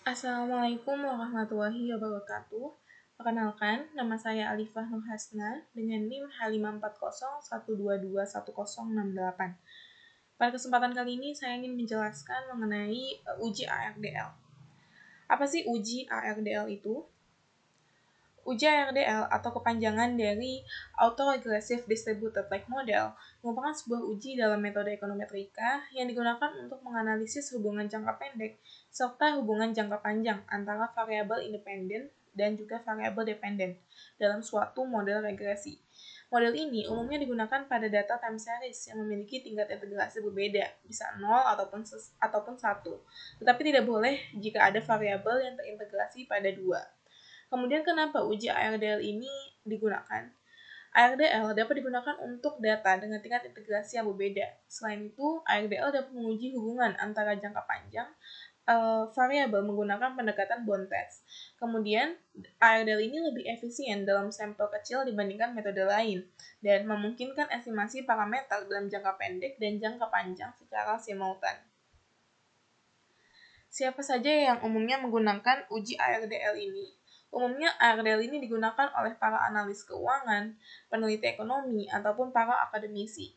Assalamualaikum warahmatullahi wabarakatuh. Perkenalkan, nama saya Alifah Nur Hasna dengan NIM H54012210068. Pada kesempatan kali ini saya ingin menjelaskan mengenai uji ARDL. Apa sih uji ARDL itu? Uji ARDL atau kepanjangan dari Autoregressive Distributed Like Model merupakan sebuah uji dalam metode ekonometrika yang digunakan untuk menganalisis hubungan jangka pendek serta hubungan jangka panjang antara variabel independen dan juga variabel dependen dalam suatu model regresi. Model ini umumnya digunakan pada data time series yang memiliki tingkat integrasi berbeda, bisa 0 ataupun 1, tetapi tidak boleh jika ada variabel yang terintegrasi pada 2. Kemudian kenapa uji ARDL ini digunakan? ARDL dapat digunakan untuk data dengan tingkat integrasi yang berbeda. Selain itu, ARDL dapat menguji hubungan antara jangka panjang variabel menggunakan pendekatan bond test. Kemudian, ARDL ini lebih efisien dalam sampel kecil dibandingkan metode lain dan memungkinkan estimasi parameter dalam jangka pendek dan jangka panjang secara simultan. Siapa saja yang umumnya menggunakan uji ARDL ini? Umumnya ARDL ini digunakan oleh para analis keuangan, peneliti ekonomi, ataupun para akademisi.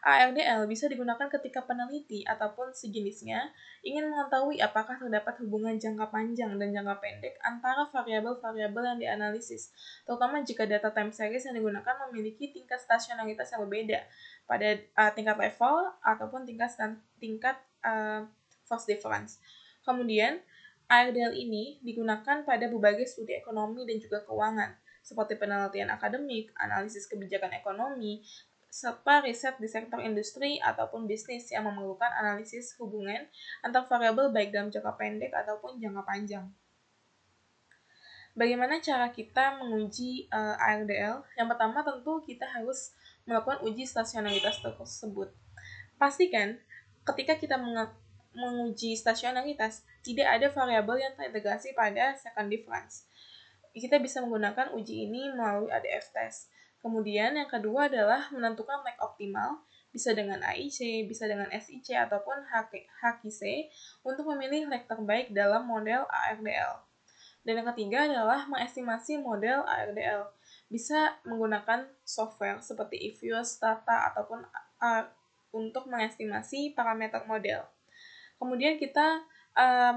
ARDL bisa digunakan ketika peneliti ataupun sejenisnya ingin mengetahui apakah terdapat hubungan jangka panjang dan jangka pendek antara variabel-variabel yang dianalisis, terutama jika data time series yang digunakan memiliki tingkat stasionaritas yang berbeda pada tingkat level ataupun tingkat force difference. Kemudian, ARDL ini digunakan pada berbagai studi ekonomi dan juga keuangan, seperti penelitian akademik, analisis kebijakan ekonomi, serta riset di sektor industri ataupun bisnis yang memerlukan analisis hubungan antar variabel baik dalam jangka pendek ataupun jangka panjang. Bagaimana cara kita menguji ARDL? Yang pertama tentu kita harus melakukan uji stasionaritas tersebut. Pastikan ketika kita menguji stasionaritas, tidak ada variabel yang terintegrasi pada second difference. Kita bisa menggunakan uji ini melalui ADF test. Kemudian yang kedua adalah menentukan lag optimal, bisa dengan AIC, bisa dengan SIC, ataupun HQC untuk memilih lag terbaik dalam model ARDL. Dan yang ketiga adalah mengestimasi model ARDL. Bisa menggunakan software seperti Evios, Stata, ataupun untuk mengestimasi parameter model. Kemudian kita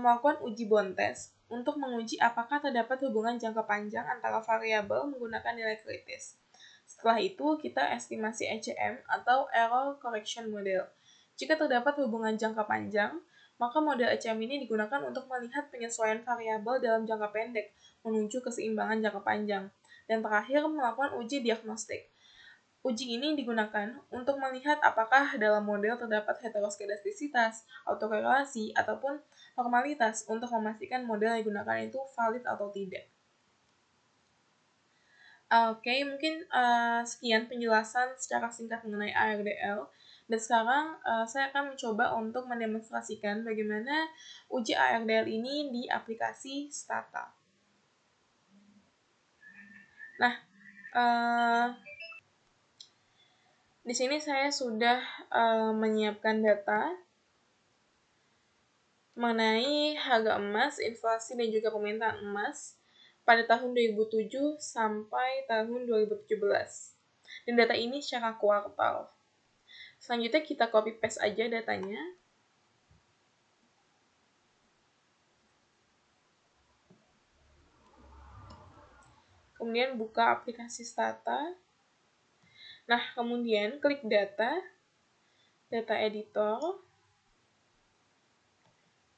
melakukan uji bond test untuk menguji apakah terdapat hubungan jangka panjang antara variabel menggunakan nilai kritis. Setelah itu, kita estimasi ECM atau Error Correction Model. Jika terdapat hubungan jangka panjang, maka model ECM ini digunakan untuk melihat penyesuaian variabel dalam jangka pendek menuju keseimbangan jangka panjang. Dan terakhir, melakukan uji diagnostik. Uji ini digunakan untuk melihat apakah dalam model terdapat heteroskedastisitas, autokorelasi, ataupun normalitas untuk memastikan model yang digunakan itu valid atau tidak. Oke, mungkin sekian penjelasan secara singkat mengenai ARDL. Dan sekarang saya akan mencoba untuk mendemonstrasikan bagaimana uji ARDL ini di aplikasi Stata. Nah, di sini saya sudah menyiapkan data mengenai harga emas, inflasi, dan juga permintaan emas pada tahun 2007 sampai tahun 2017. Dan data ini secara kuartal. Selanjutnya kita copy paste aja datanya. Kemudian buka aplikasi Stata. Nah, kemudian klik data editor,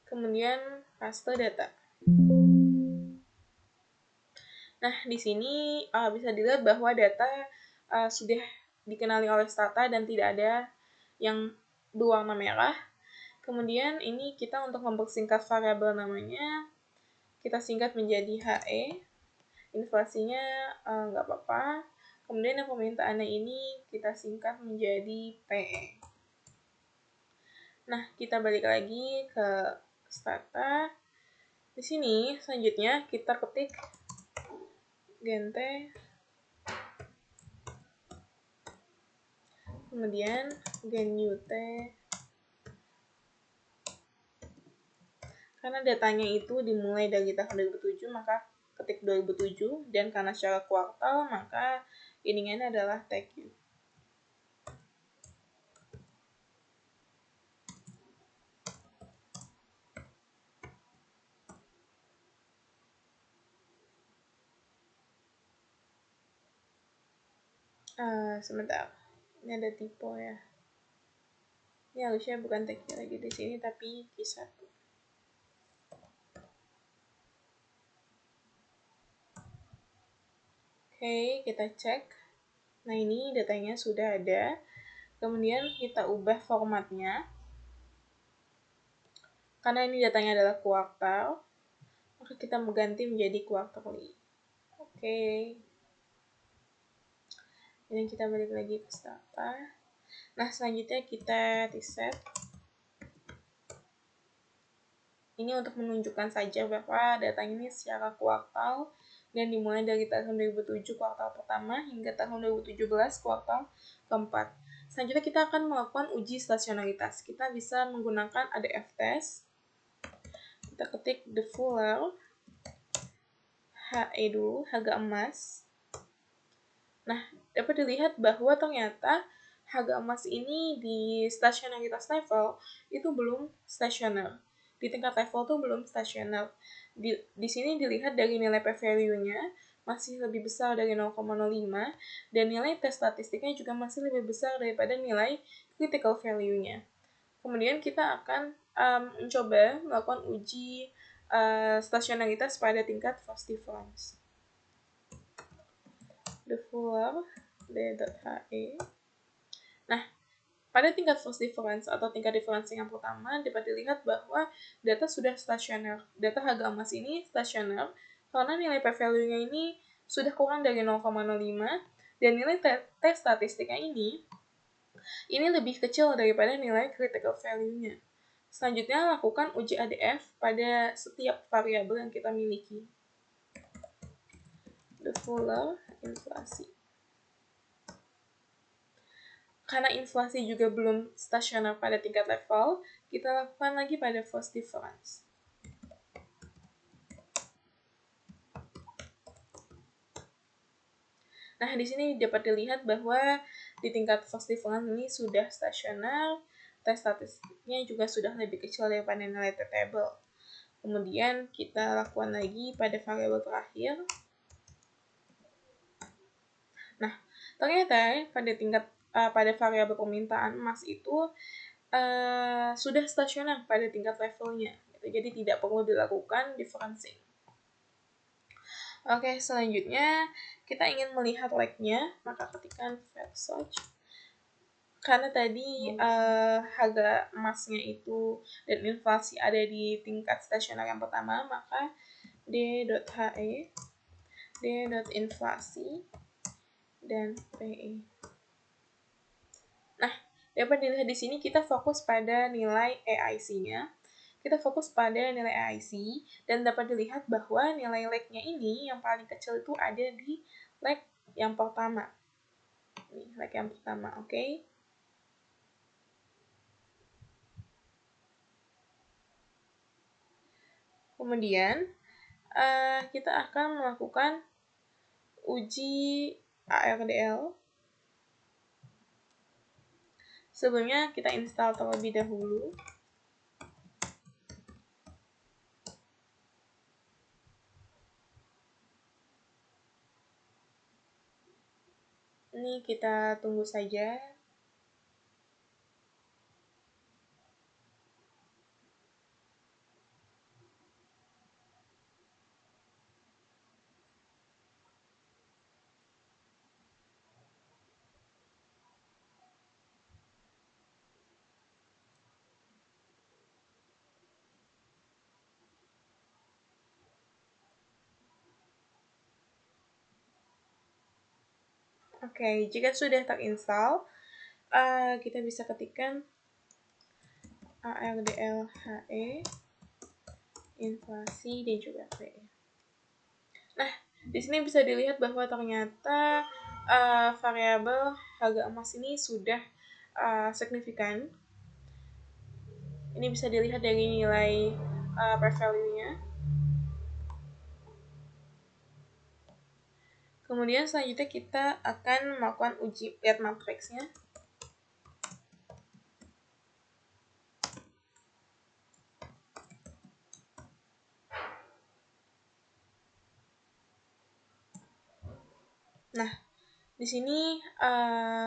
kemudian paste data. Nah, di sini bisa dilihat bahwa data sudah dikenali oleh Stata dan tidak ada yang berwarna merah. Kemudian ini kita untuk mempersingkat variabel namanya, kita singkat menjadi HE. Inflasinya nggak apa-apa. Kemudian yang permintaannya ini kita singkat menjadi PE. Nah, kita balik lagi ke Stata. Di sini selanjutnya kita ketik gente, kemudian gen UT, Karena datanya itu dimulai dari tahun 2007, maka ketik 2007, dan karena secara kuartal, maka ininya adalah TQ. Sebentar, ini ada typo ya. Ini harusnya bukan TQ lagi di sini, tapi Q1. Oke, kita cek. Nah, ini datanya sudah ada. Kemudian kita ubah formatnya. Karena ini datanya adalah kuartal, maka kita mengganti menjadi quarterly. Oke. Ini kita balik lagi ke Stata. Nah, selanjutnya kita reset. Ini untuk menunjukkan saja bahwa data ini secara kuartal dan dimulai dari tahun 2007 kuartal pertama hingga tahun 2017 kuartal keempat. Selanjutnya kita akan melakukan uji stasionaritas. Kita bisa menggunakan ADF test. Kita ketik the fuller HE dulu, harga emas. Nah, dapat dilihat bahwa ternyata harga emas ini di stasionaritas level itu belum stasioner. Di tingkat level itu belum stasioner. Di sini dilihat dari nilai p-value-nya masih lebih besar dari 0,05 dan nilai tes statistiknya juga masih lebih besar daripada nilai critical value-nya. Kemudian kita akan mencoba melakukan uji stasionaritas pada tingkat first difference. The fuller d.he. Nah, pada tingkat first difference atau tingkat difference yang pertama dapat dilihat bahwa data sudah stasioner. Data harga emas ini stasioner karena nilai p-value-nya ini sudah kurang dari 0,05 dan nilai tes statistiknya ini lebih kecil daripada nilai critical value-nya. Selanjutnya, lakukan uji ADF pada setiap variabel yang kita miliki. The fuller inflasi. Karena inflasi juga belum stasioner pada tingkat level, kita lakukan lagi pada first difference. Nah, di sini dapat dilihat bahwa di tingkat first difference ini sudah stasioner, tes statistiknya juga sudah lebih kecil daripada nilai t-table. Kemudian kita lakukan lagi pada variabel terakhir. Nah, ternyata pada variabel permintaan emas itu sudah stasioner pada tingkat levelnya. Jadi tidak perlu dilakukan differencing. Oke, selanjutnya kita ingin melihat lag-nya, maka ketikkan search. Karena tadi harga emasnya itu dan inflasi ada di tingkat stasioner yang pertama, maka d.he, d.inflasi, dan PE. Nah, dapat dilihat di sini kita fokus pada nilai AIC-nya. Kita fokus pada nilai AIC dan dapat dilihat bahwa nilai lag-nya ini yang paling kecil itu ada di lag yang pertama. Nih, lag yang pertama, oke? Kemudian kita akan melakukan uji ARDL. Sebelumnya kita install terlebih dahulu. Ini kita tunggu saja. Oke, jika sudah terinstall, kita bisa ketikkan ARDLHE, inflasi, dan juga PE. Nah, di sini bisa dilihat bahwa ternyata variabel harga emas ini sudah signifikan. Ini bisa dilihat dari nilai p-value-nya. Kemudian selanjutnya kita akan melakukan uji lihat matriksnya. Nah, di sini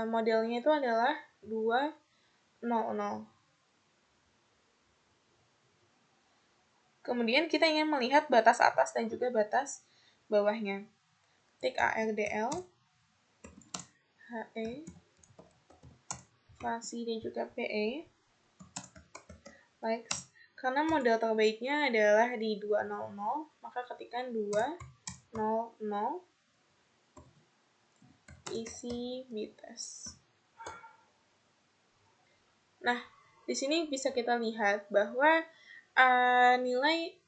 modelnya itu adalah 2, 0, 0. Kemudian kita ingin melihat batas atas dan juga batas bawahnya. Ketik ARDL, HE, Fasi dan juga PE, likes. Karena model terbaiknya adalah di 200, maka ketikkan 200 isi BTS. Nah, di sini bisa kita lihat bahwa nilai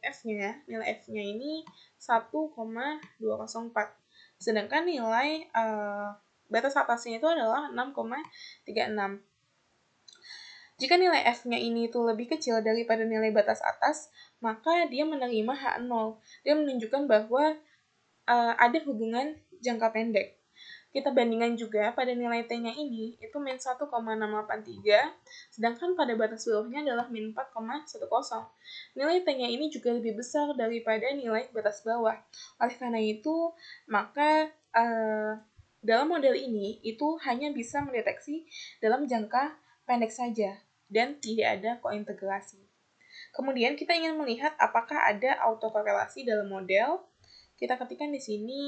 F-nya ini 1,204. Sedangkan nilai batas atasnya itu adalah 6,36. Jika nilai F-nya ini itu lebih kecil daripada nilai batas atas, maka dia menerima H0. Dia menunjukkan bahwa ada hubungan jangka pendek. Kita bandingkan juga pada nilai T-nya ini, itu min 1,683, sedangkan pada batas bawahnya adalah min 4,10. Nilai T-nya ini juga lebih besar daripada nilai batas bawah. Oleh karena itu, maka dalam model ini, itu hanya bisa mendeteksi dalam jangka pendek saja, dan tidak ada kointegrasi. Kemudian kita ingin melihat apakah ada autokorelasi dalam model. Kita ketikkan di sini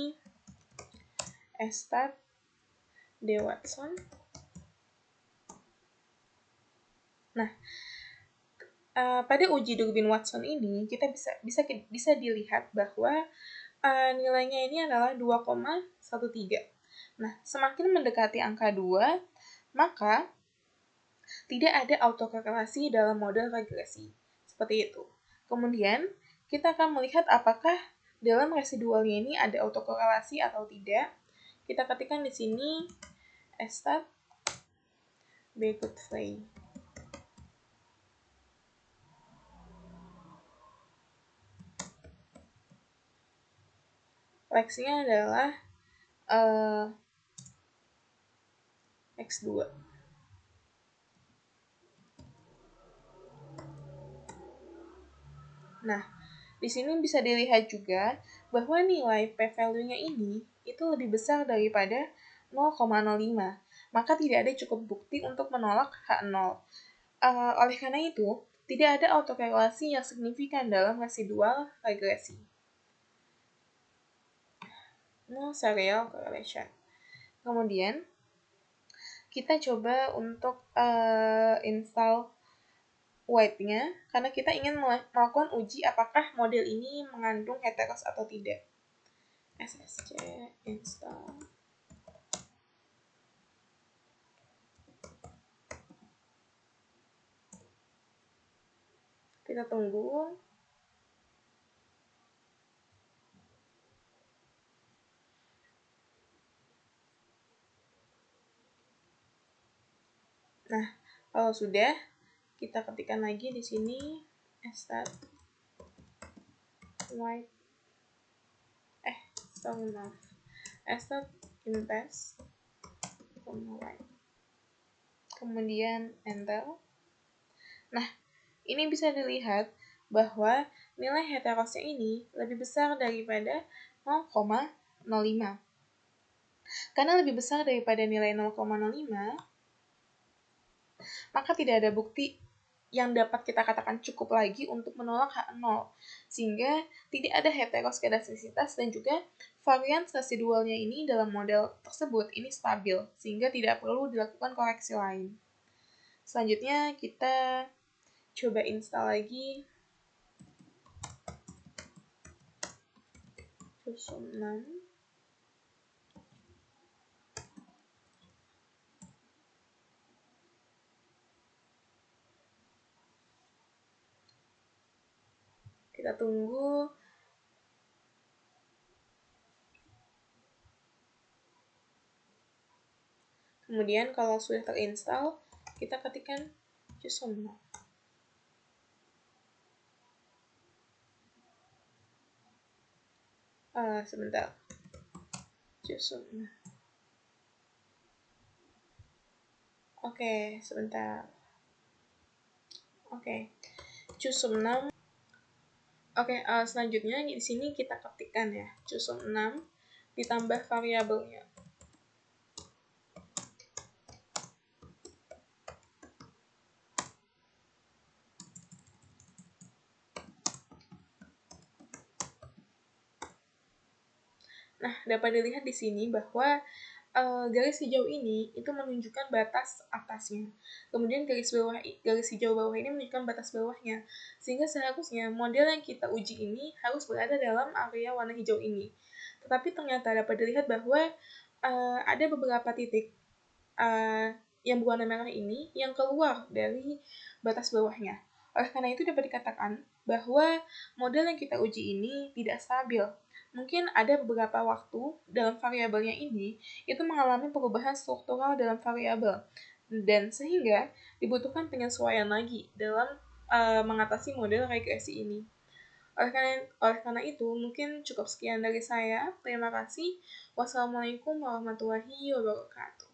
Estat D. Watson. Nah, pada uji Durbin-Watson ini kita bisa dilihat bahwa nilainya ini adalah 2,13. Nah, semakin mendekati angka 2, maka tidak ada autokorelasi dalam model regresi. Seperti itu. Kemudian, kita akan melihat apakah dalam residualnya ini ada autokorelasi atau tidak. Kita ketikkan di sini Estat B. Godfrey. Lexinya adalah X2. Nah, di sini bisa dilihat juga bahwa nilai p-value-nya ini itu lebih besar daripada 0,05. Maka tidak ada cukup bukti untuk menolak H0. Oleh karena itu, tidak ada autokorelasi yang signifikan dalam residual regresi. No serial correlation. Kemudian, kita coba untuk install White-nya, karena kita ingin melakukan uji apakah model ini mengandung heteros atau tidak. SSC install. Kita tunggu. Nah, kalau sudah, kita ketikkan lagi di sini Estat White. Estat Invest White. Kemudian enter. Nah, ini bisa dilihat bahwa nilai heterosnya ini lebih besar daripada 0,05. Karena lebih besar daripada nilai 0,05, maka tidak ada bukti yang dapat kita katakan cukup lagi untuk menolak H0, sehingga tidak ada heteroskedastisitas dan juga varian residualnya ini dalam model tersebut ini stabil, sehingga tidak perlu dilakukan koreksi lain. Selanjutnya kita coba install lagi Fusion 6. Kita tunggu. Kemudian kalau sudah terinstall, kita ketikkan choose. Sebentar. Jusum. Oke, sebentar. Oke. Jusum 6. Oke, selanjutnya di sini kita ketikkan ya. Jusum 6 ditambah variabelnya. Nah, dapat dilihat di sini bahwa garis hijau ini itu menunjukkan batas atasnya. Kemudian garis hijau bawah ini menunjukkan batas bawahnya. Sehingga seharusnya model yang kita uji ini harus berada dalam area warna hijau ini. Tetapi ternyata dapat dilihat bahwa ada beberapa titik yang berwarna merah ini yang keluar dari batas bawahnya. Oleh karena itu dapat dikatakan bahwa model yang kita uji ini tidak stabil. Mungkin ada beberapa waktu dalam variabelnya ini itu mengalami perubahan struktural dalam variabel dan sehingga dibutuhkan penyesuaian lagi dalam mengatasi model regresi ini. Oleh karena itu, mungkin cukup sekian dari saya. Terima kasih. Wassalamualaikum warahmatullahi wabarakatuh.